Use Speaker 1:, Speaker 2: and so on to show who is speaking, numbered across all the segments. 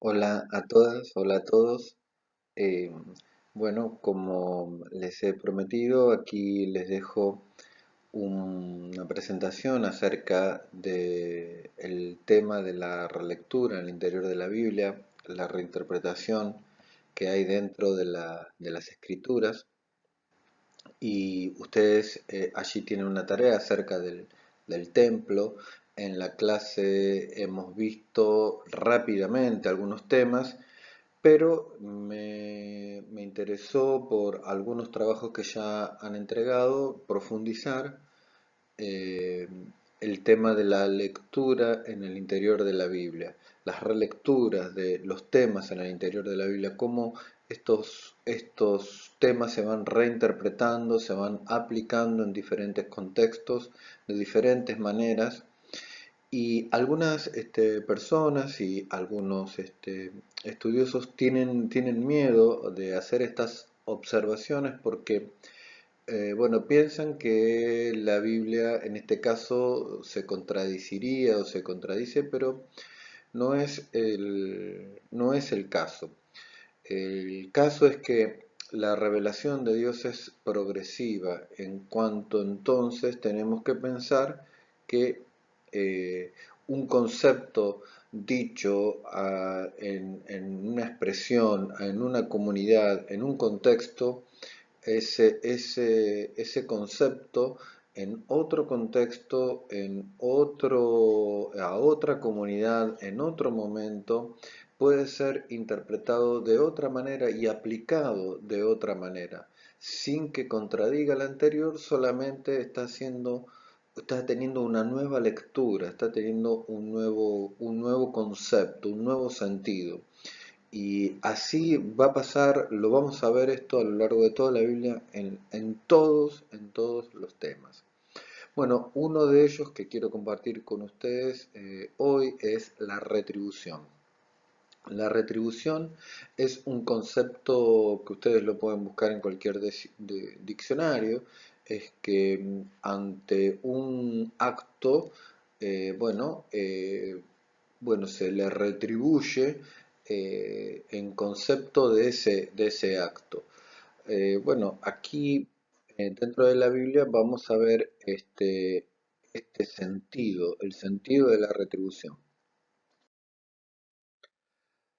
Speaker 1: Hola a todas, hola a todos. Eh, bueno, como les he prometido, aquí les dejo una presentación acerca del tema de la relectura en el interior de la Biblia, la reinterpretación que hay dentro de las escrituras. Y ustedes allí tienen una tarea acerca del templo. En la clase hemos visto rápidamente algunos temas, pero me interesó por algunos trabajos que ya han entregado profundizar eh, el tema de la lectura en el interior de la Biblia, las relecturas de los temas en el interior de la Biblia, cómo estos temas se van reinterpretando, se van aplicando en diferentes contextos, de diferentes maneras, y algunas personas y algunos estudiosos tienen miedo de hacer estas observaciones porque bueno, piensan que la Biblia en este caso se contradiciría o se contradice, pero no es el caso. El caso es que la revelación de Dios es progresiva, en cuanto entonces tenemos que pensar que un concepto dicho en una expresión, en una comunidad, en un contexto, ese concepto en otro contexto, a otra comunidad, en otro momento, puede ser interpretado de otra manera y aplicado de otra manera, sin que contradiga el anterior, solamente está teniendo una nueva lectura, está teniendo un nuevo concepto, un nuevo sentido. Y así va a pasar, lo vamos a ver esto a lo largo de toda la Biblia en todos los temas. Bueno, uno de ellos que quiero compartir con ustedes hoy es la retribución. La retribución es un concepto que ustedes lo pueden buscar en cualquier diccionario, es que ante un acto, eh, bueno, eh, bueno, se le retribuye en concepto de ese acto. Bueno, aquí dentro de la Biblia vamos a ver este sentido, el sentido de la retribución.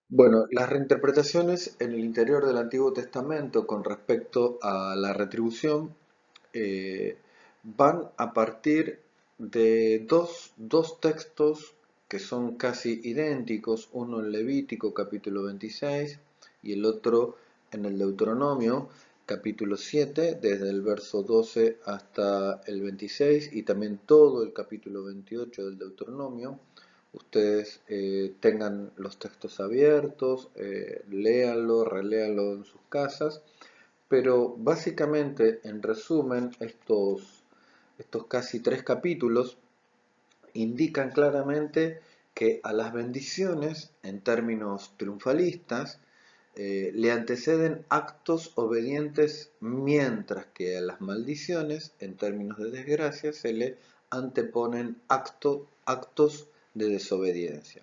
Speaker 1: Bueno, las reinterpretaciones en el interior del Antiguo Testamento con respecto a la retribución eh, van a partir de dos textos que son casi idénticos, uno en Levítico capítulo 26 y el otro en el Deuteronomio capítulo 7, desde el verso 12 hasta el 26 y también todo el capítulo 28 del Deuteronomio. Ustedes tengan los textos abiertos, léanlo, reléanlo en sus casas, pero básicamente, en resumen, estos casi tres capítulos indican claramente que a las bendiciones, en términos triunfalistas, le anteceden actos obedientes, mientras que a las maldiciones, en términos de desgracia, se le anteponen actos de desobediencia.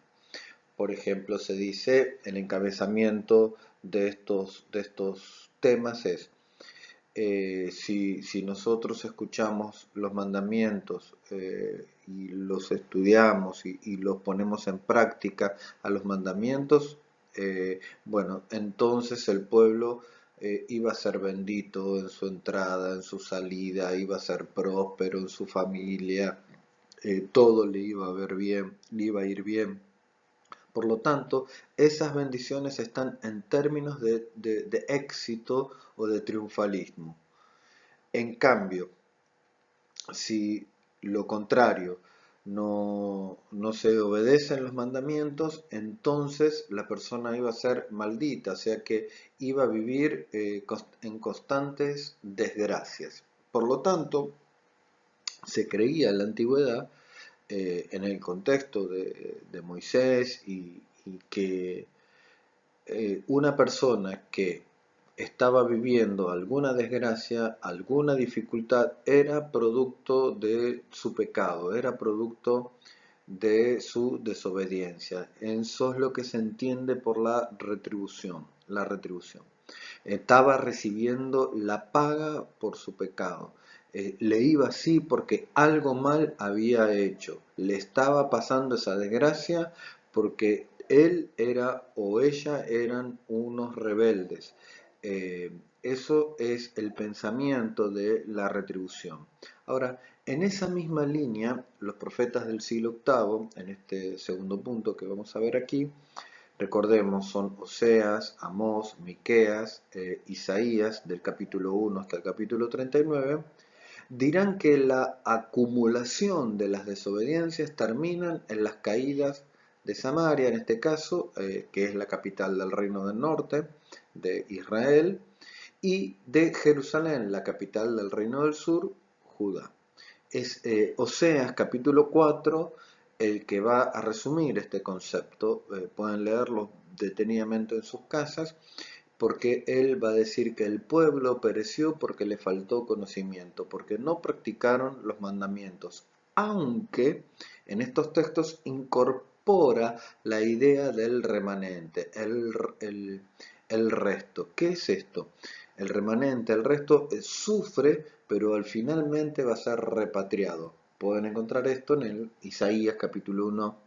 Speaker 1: Por ejemplo, se dice, el encabezamiento de estos temas es, si nosotros escuchamos los mandamientos y los estudiamos y los ponemos en práctica a los mandamientos, bueno, entonces el pueblo iba a ser bendito en su entrada, en su salida, iba a ser próspero en su familia, todo le iba a ver bien, le iba a ir bien. Por lo tanto, esas bendiciones están en términos de éxito o de triunfalismo. En cambio, si lo contrario no se obedecen los mandamientos, entonces la persona iba a ser maldita, o sea que iba a vivir en constantes desgracias. Por lo tanto, se creía en la antigüedad, en el contexto de Moisés, y que una persona que estaba viviendo alguna desgracia, alguna dificultad, era producto de su pecado, era producto de su desobediencia. Eso es lo que se entiende por la retribución. La retribución. Estaba recibiendo la paga por su pecado. Le iba así porque algo mal había hecho. Le estaba pasando esa desgracia porque él era o ella eran unos rebeldes. Eh, Eso es el pensamiento de la retribución. Ahora, en esa misma línea, los profetas del siglo octavo, en este segundo punto que vamos a ver aquí, recordemos, son Oseas, Amós, Miqueas, Isaías, del capítulo 1 hasta el capítulo 39, dirán que la acumulación de las desobediencias terminan en las caídas de Samaria, en este caso, que es la capital del reino del norte, de Israel, y de Jerusalén, la capital del reino del sur, Judá. Es Oseas capítulo 4 el que va a resumir este concepto. Pueden leerlo detenidamente en sus casas, porque él va a decir que el pueblo pereció porque le faltó conocimiento, porque no practicaron los mandamientos, aunque en estos textos incorpora la idea del remanente, el resto. ¿Qué es esto? El remanente, el resto sufre, pero al finalmente va a ser repatriado. Pueden encontrar esto en el Isaías capítulo 1,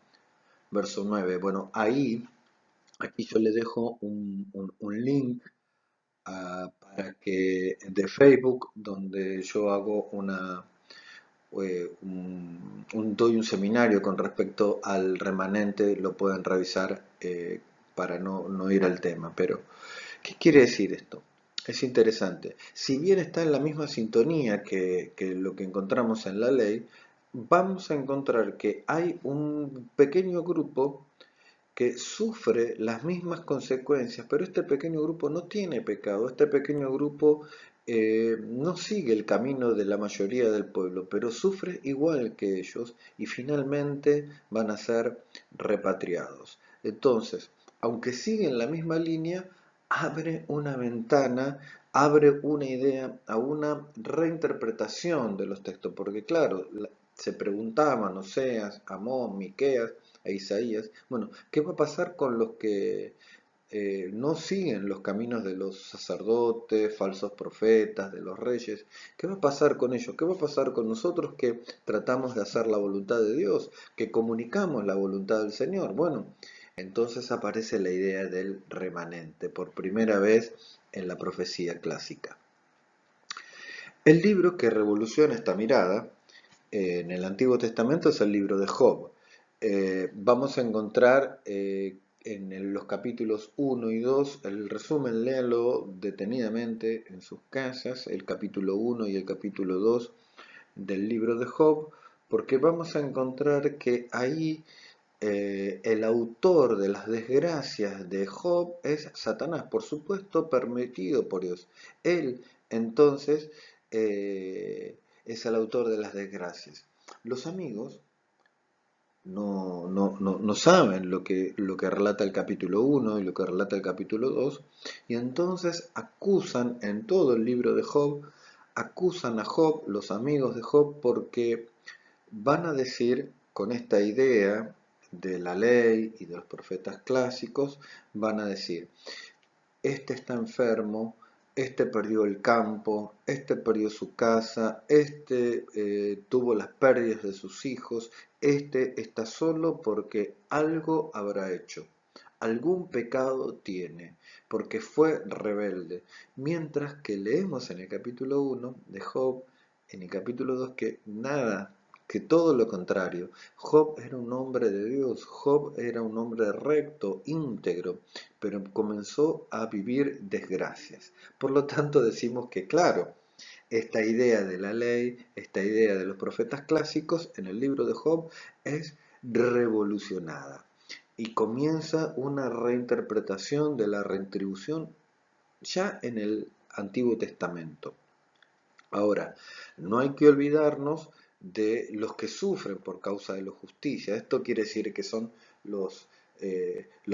Speaker 1: verso 9. Bueno, ahí, aquí yo les dejo un link para que de Facebook, donde yo hago doy un seminario con respecto al remanente, lo pueden revisar para no ir al tema. Pero, ¿qué quiere decir esto? Es interesante. Si bien está en la misma sintonía que lo que encontramos en la ley, vamos a encontrar que hay un pequeño grupo que sufre las mismas consecuencias, pero este pequeño grupo no tiene pecado, este pequeño grupo no sigue el camino de la mayoría del pueblo, pero sufre igual que ellos y finalmente van a ser repatriados. Entonces, aunque siguen la misma línea, abre una ventana, abre una idea a una reinterpretación de los textos, porque claro, se preguntaban Oseas, Amós, Miqueas e Isaías, bueno, ¿qué va a pasar con los que no siguen los caminos de los sacerdotes, falsos profetas, de los reyes? ¿Qué va a pasar con ellos? ¿Qué va a pasar con nosotros que tratamos de hacer la voluntad de Dios, que comunicamos la voluntad del Señor? Bueno, entonces aparece la idea del remanente por primera vez en la profecía clásica. El libro que revoluciona esta mirada en el Antiguo Testamento es el libro de Job. Vamos a encontrar en los capítulos 1 y 2, el resumen, léalo detenidamente en sus casas, el capítulo 1 y el capítulo 2 del libro de Job, porque vamos a encontrar que ahí el autor de las desgracias de Job es Satanás, por supuesto permitido por Dios. Él entonces es el autor de las desgracias. Los amigos no saben lo que relata el capítulo 1 y lo que relata el capítulo 2, y entonces acusan en todo el libro de Job, acusan a Job, los amigos de Job, porque van a decir con esta idea de la ley y de los profetas clásicos, van a decir, este está enfermo, este perdió el campo, este perdió su casa, este tuvo las pérdidas de sus hijos, este está solo porque algo habrá hecho, algún pecado tiene, porque fue rebelde. Mientras que leemos en el capítulo 1 de Job, en el capítulo 2 que nada, que todo lo contrario. Job era un hombre de Dios, Job era un hombre recto, íntegro, pero comenzó a vivir desgracias. Por lo tanto decimos que, claro, esta idea de la ley, esta idea de los profetas clásicos en el libro de Job es revolucionada y comienza una reinterpretación de la retribución ya en el Antiguo Testamento. Ahora, no hay que olvidarnos de los que sufren por causa de la justicia. Esto quiere decir que son los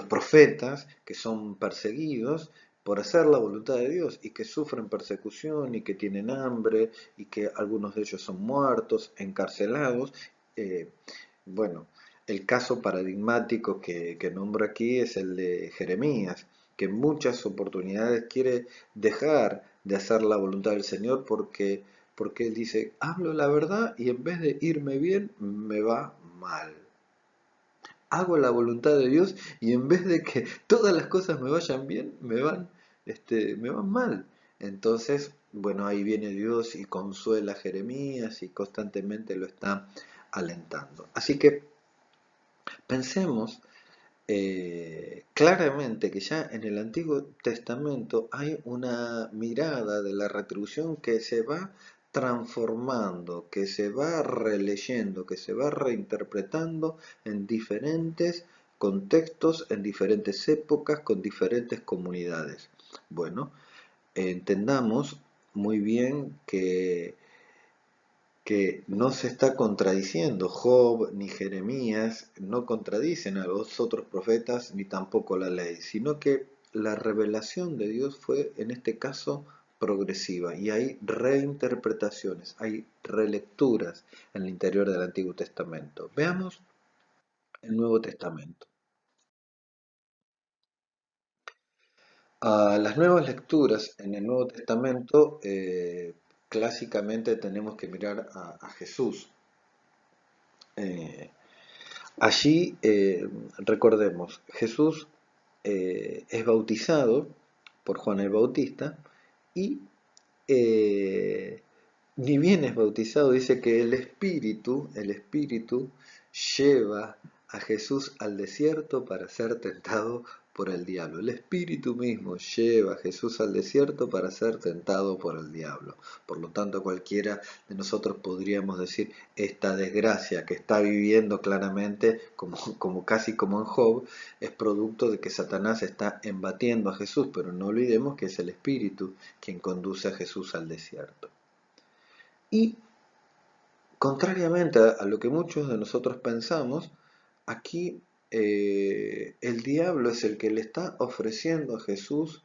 Speaker 1: profetas que son perseguidos por hacer la voluntad de Dios y que sufren persecución y que tienen hambre y que algunos de ellos son muertos, encarcelados. Eh, bueno, el caso paradigmático que nombro aquí es el de Jeremías, que en muchas oportunidades quiere dejar de hacer la voluntad del Señor porque él dice, hablo la verdad y en vez de irme bien, me va mal. Hago la voluntad de Dios y en vez de que todas las cosas me vayan bien, me van mal. Entonces, bueno, ahí viene Dios y consuela a Jeremías y constantemente lo está alentando. Así que pensemos claramente que ya en el Antiguo Testamento hay una mirada de la retribución que se va transformando, que se va releyendo, que se va reinterpretando en diferentes contextos, en diferentes épocas, con diferentes comunidades. Bueno, entendamos muy bien que no se está contradiciendo. Job ni Jeremías no contradicen a los otros profetas ni tampoco la ley, sino que la revelación de Dios fue en este caso progresiva y hay reinterpretaciones, hay relecturas en el interior del Antiguo Testamento. Veamos el Nuevo Testamento. Las nuevas lecturas en el Nuevo Testamento clásicamente tenemos que mirar a Jesús. Eh, Allí, recordemos, Jesús es bautizado por Juan el Bautista y ni bien es bautizado, dice que el Espíritu lleva a Jesús al desierto para ser tentado por el diablo. El Espíritu mismo lleva a Jesús al desierto para ser tentado por el diablo. Por lo tanto, cualquiera de nosotros podríamos decir esta desgracia que está viviendo claramente, como casi como en Job, es producto de que Satanás está embatiendo a Jesús, pero no olvidemos que es el Espíritu quien conduce a Jesús al desierto. Y contrariamente a lo que muchos de nosotros pensamos, aquí el diablo es el que le está ofreciendo a Jesús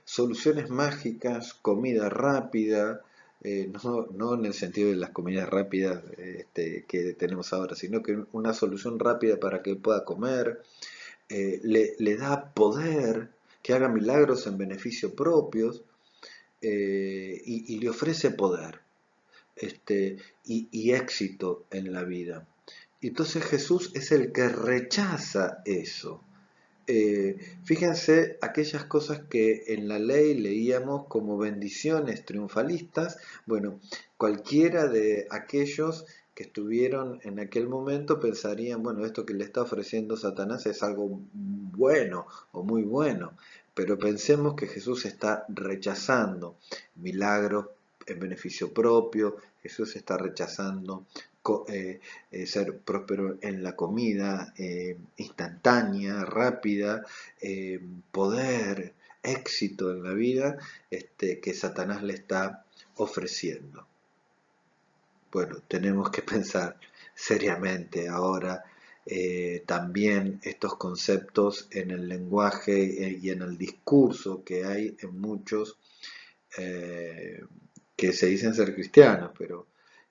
Speaker 1: soluciones mágicas, comida rápida, no en el sentido de las comidas rápidas que tenemos ahora, sino que una solución rápida para que pueda comer, le da poder, que haga milagros en beneficio propios, y le ofrece poder y éxito en la vida. Y entonces Jesús es el que rechaza eso. Fíjense aquellas cosas que en la ley leíamos como bendiciones triunfalistas. Bueno, cualquiera de aquellos que estuvieron en aquel momento pensarían, bueno, esto que le está ofreciendo Satanás es algo bueno o muy bueno, pero pensemos que Jesús está rechazando milagros en beneficio propio, Jesús está rechazando ser próspero en la comida instantánea, rápida, poder, éxito en la vida que Satanás le está ofreciendo. Bueno, tenemos que pensar seriamente ahora también estos conceptos en el lenguaje y en el discurso que hay en muchos eh, que se dicen ser cristianos, pero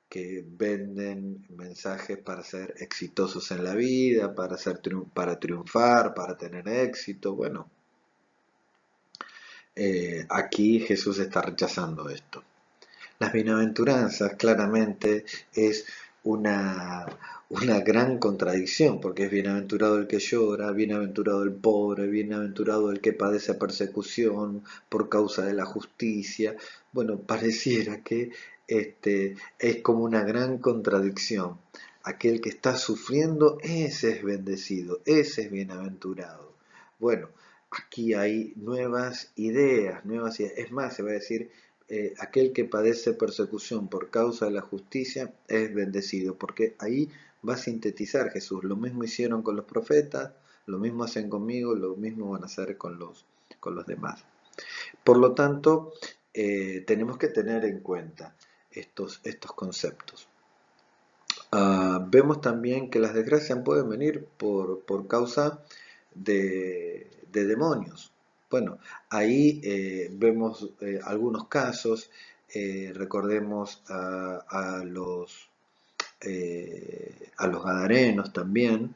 Speaker 1: que venden mensajes para ser exitosos en la vida, para triunfar, para tener éxito. Bueno, aquí Jesús está rechazando esto. Las bienaventuranzas claramente es una, una gran contradicción, porque es bienaventurado el que llora, bienaventurado el pobre, bienaventurado el que padece persecución por causa de la justicia. Bueno, pareciera que es como una gran contradicción. Aquel que está sufriendo, ese es bendecido, ese es bienaventurado. Bueno, aquí hay nuevas ideas. Es más, se va a decir aquel que padece persecución por causa de la justicia es bendecido, porque ahí va a sintetizar Jesús. Lo mismo hicieron con los profetas, lo mismo hacen conmigo, lo mismo van a hacer con los demás. Por lo tanto, tenemos que tener en cuenta estos conceptos. Vemos también que las desgracias pueden venir por causa de demonios. Bueno, ahí vemos algunos casos, recordemos a los a los gadarenos también,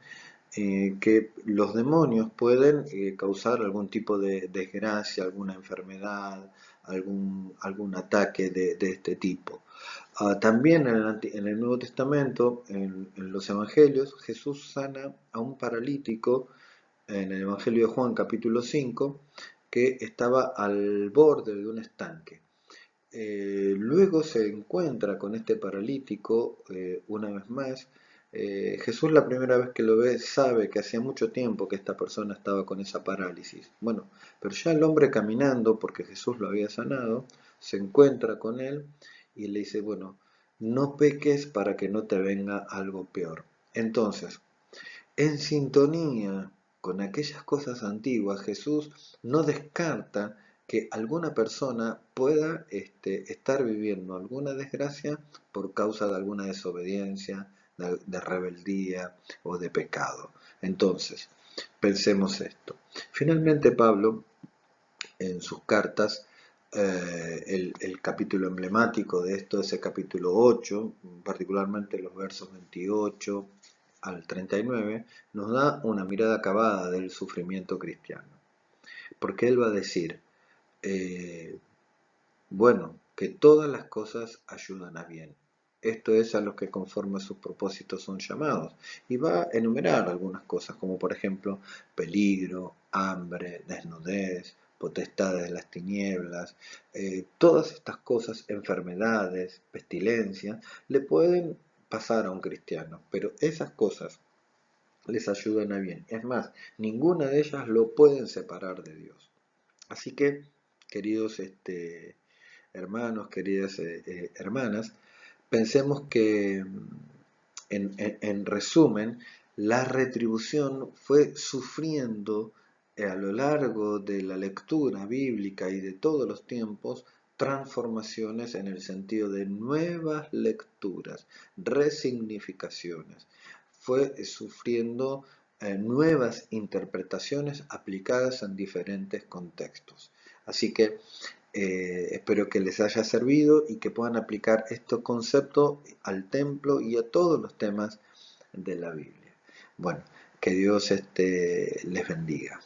Speaker 1: que los demonios pueden causar algún tipo de desgracia, alguna enfermedad, algún ataque de este tipo. También en el Nuevo Testamento, en los Evangelios, Jesús sana a un paralítico en el Evangelio de Juan capítulo 5 que estaba al borde de un estanque. Luego se encuentra con este paralítico una vez más. Jesús la primera vez que lo ve sabe que hacía mucho tiempo que esta persona estaba con esa parálisis. Bueno, pero ya el hombre caminando, porque Jesús lo había sanado, se encuentra con él y le dice, bueno, no peques para que no te venga algo peor. Entonces, en sintonía con aquellas cosas antiguas, Jesús no descarta que alguna persona pueda estar viviendo alguna desgracia por causa de alguna desobediencia, de rebeldía o de pecado. Entonces, pensemos esto. Finalmente Pablo, en sus cartas, el capítulo emblemático de esto es el capítulo 8, particularmente los versos 28 al 39, nos da una mirada acabada del sufrimiento cristiano. Porque él va a decir, eh, bueno, que todas las cosas ayudan a bien. Esto es a los que conforme a sus propósitos son llamados. Y va a enumerar algunas cosas, como por ejemplo peligro, hambre, desnudez, potestades de las tinieblas. Todas estas cosas, enfermedades, pestilencias, le pueden pasar a un cristiano. Pero esas cosas les ayudan a bien. Es más, ninguna de ellas lo pueden separar de Dios. Así que, queridos hermanos, queridas hermanas, pensemos que, en resumen, la retribución fue sufriendo a lo largo de la lectura bíblica y de todos los tiempos transformaciones en el sentido de nuevas lecturas, resignificaciones. Fue sufriendo nuevas interpretaciones aplicadas en diferentes contextos. Así que espero que les haya servido y que puedan aplicar estos conceptos al templo y a todos los temas de la Biblia. Bueno, que Dios les bendiga.